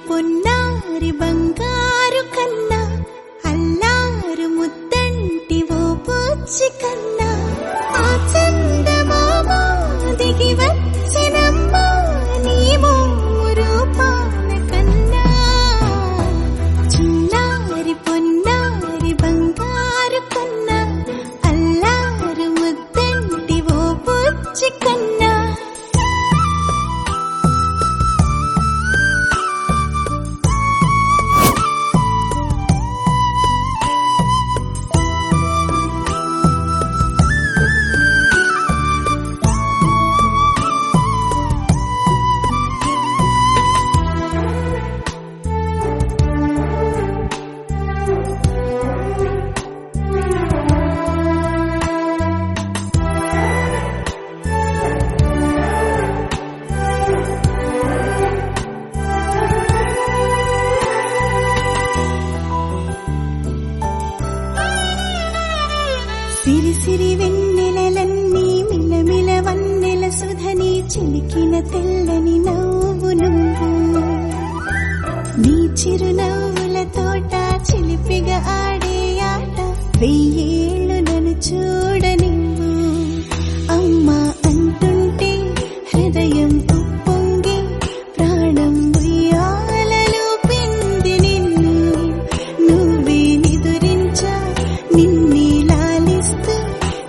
పొన్నారి బంగారు కన్నా అల్లారు ముద్దంటి ఓ పూచి కన్నా ఆ చందమామ దిగి వచ్చినమ్మా నీ రూపాన కన్నా చిన్నారి పొన్నారి బంగారు కన్నా అల్లారు ముద్దంటి ఓ పూచి కన్నా సిరి సిరి వెన్నెలలన్నీ మిలమిల వన్నెల సుధని చిలికిన తెల్లని నవ్వు నువ్వు నీ చిరునవ్వుల తోట చిలిపిగా ఆడే ఆట వెయ్యేళ్ళు నన్ను చూడనివ్వు అమ్మా అంటుంటే హృదయం ఉప్పొంగి ప్రాణం ఉయ్యాలలో పిండి నిన్ను నువ్వే నిదురించా నిన్నే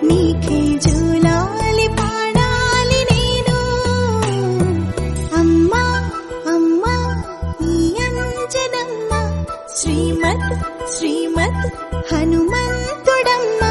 నీకే జూలాలి పాడాలి నేను అమ్మా అమ్మా ఈ అంజనమ్మ శ్రీమత్ శ్రీమత్ హనుమంతుడమ్మ